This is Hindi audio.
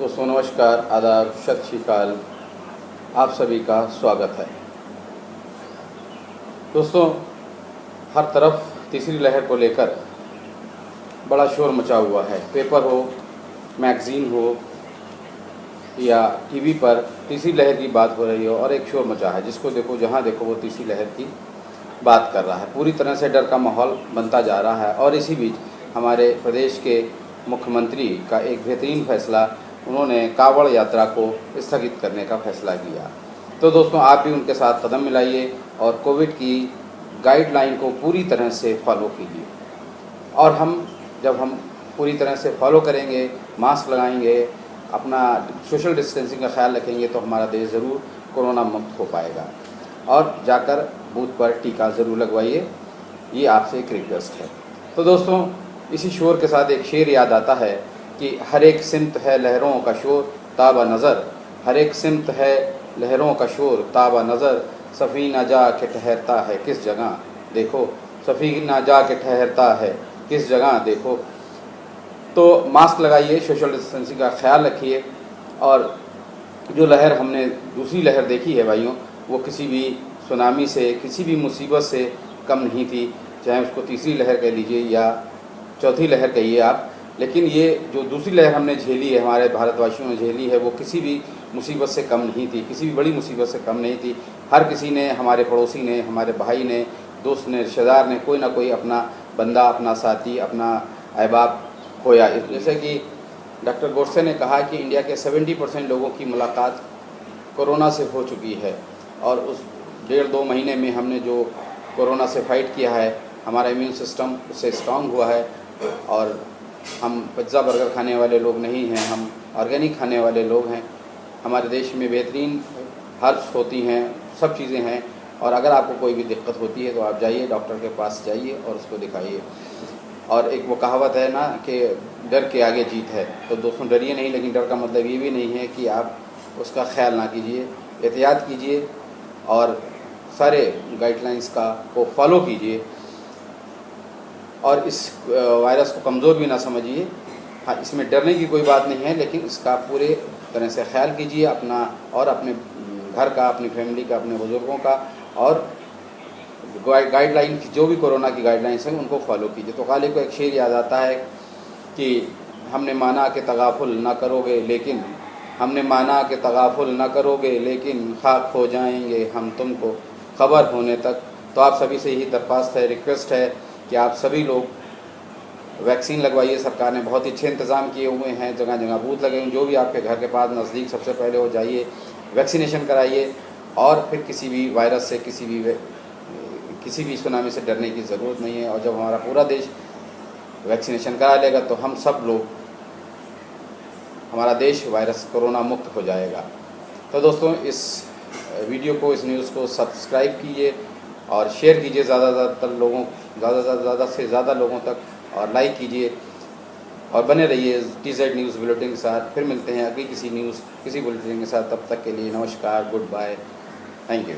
दोस्तों नमस्कार, आदाब, सत श्री अकाल। आप सभी का स्वागत है। दोस्तों, हर तरफ तीसरी लहर को लेकर बड़ा शोर मचा हुआ है। पेपर हो, मैगज़ीन हो या टीवी पर तीसरी लहर की बात हो रही हो और एक शोर मचा है। जिसको देखो, जहाँ देखो वो तीसरी लहर की बात कर रहा है। पूरी तरह से डर का माहौल बनता जा रहा है। और इसी बीच हमारे प्रदेश के मुख्यमंत्री का एक बेहतरीन फैसला, उन्होंने कांवड़ यात्रा को स्थगित करने का फैसला किया। तो दोस्तों, आप भी उनके साथ कदम मिलाइए और कोविड की गाइडलाइन को पूरी तरह से फॉलो कीजिए। और जब हम पूरी तरह से फॉलो करेंगे, मास्क लगाएंगे, अपना सोशल डिस्टेंसिंग का ख्याल रखेंगे, तो हमारा देश ज़रूर कोरोना मुक्त हो पाएगा। और जाकर बूथ पर टीका ज़रूर लगवाइए, ये आपसे एक रिक्वेस्ट है। तो दोस्तों, इसी शोर के साथ एक शेर याद आता है कि हर एक सिमत है लहरों का शोर ताबा नज़र, हर एक सिमत है लहरों का शोर ताबा नज़र, सफ़ीना जा के ठहरता है किस जगह देखो, सफ़ीना जा के ठहरता है किस जगह देखो। तो मास्क लगाइए, सोशल डिस्टेंसिंग का ख्याल रखिए। और जो लहर हमने दूसरी लहर देखी है भाइयों, वो किसी भी सुनामी से, किसी भी मुसीबत से कम नहीं थी। चाहे उसको तीसरी लहर कह लीजिए या चौथी लहर कहिए आप, लेकिन ये जो दूसरी लहर हमने झेली है, हमारे भारतवासियों ने झेली है, वो किसी भी मुसीबत से कम नहीं थी, किसी भी बड़ी मुसीबत से कम नहीं थी। हर किसी ने, हमारे पड़ोसी ने, हमारे भाई ने, दोस्त ने, रिश्तेदार ने, कोई ना कोई अपना बंदा, अपना साथी, अपना अहबाब खोया। जैसे कि डॉक्टर गोडसे ने कहा कि इंडिया के 70% लोगों की मुलाकात कोरोना से हो चुकी है। और उस 1.5-2 महीने में हमने जो कोरोना से फाइट किया है, हमारा इम्यून सिस्टम उससे स्ट्रांग हुआ है। और हम पिज़्ज़ा बर्गर खाने वाले लोग नहीं हैं, हम ऑर्गेनिक खाने वाले लोग हैं। हमारे देश में बेहतरीन हर्ब्स होती हैं, सब चीज़ें हैं। और अगर आपको कोई भी दिक्कत होती है तो आप जाइए, डॉक्टर के पास जाइए और उसको दिखाइए। और एक वो कहावत है ना कि डर के आगे जीत है। तो दोस्तों, डरिए नहीं, लेकिन डर का मतलब ये भी नहीं है कि आप उसका ख्याल ना कीजिए। एहतियात कीजिए और सारे गाइडलाइंस को फॉलो कीजिए। और इस वायरस को कमज़ोर भी ना समझिए। हाँ, इसमें डरने की कोई बात नहीं है, लेकिन इसका पूरे तरह से ख्याल कीजिए अपना और अपने घर का, अपनी फैमिली का, अपने बुज़ुर्गों का। और गाइडलाइन जो भी कोरोना की गाइडलाइंस हैं उनको फॉलो कीजिए। तो गालिब को एक शेर याद आता है कि हमने माना कि तगाफुल ना करोगे, लेकिन हमने माना कि तगाफुल ना करोगे, लेकिन खाक हो जाएंगे हम तुमको खबर होने तक। तो आप सभी से यही दरख्वास्त है, रिक्वेस्ट है कि आप सभी लोग वैक्सीन लगवाइए। सरकार ने बहुत ही अच्छे इंतज़ाम किए हुए हैं, जगह जगह बूथ लगे हुए हैं। जो भी आपके घर के पास नज़दीक, सबसे पहले हो जाइए, वैक्सीनेशन कराइए। और फिर किसी भी वायरस से, किसी भी सुनामी से डरने की ज़रूरत नहीं है। और जब हमारा पूरा देश वैक्सीनेशन करा लेगा तो हम सब लोग, हमारा देश वायरस कोरोना मुक्त हो जाएगा। तो दोस्तों, इस वीडियो को, इस न्यूज़ को सब्सक्राइब कीजिए और शेयर कीजिए ज़्यादा से ज़्यादा लोगों तक, और लाइक कीजिए। और बने रहिए TZ न्यूज़ बुलेटिन के साथ। फिर मिलते हैं अगली किसी बुलेटिन के साथ। तब तक के लिए नमस्कार, गुड बाय, थैंक यू।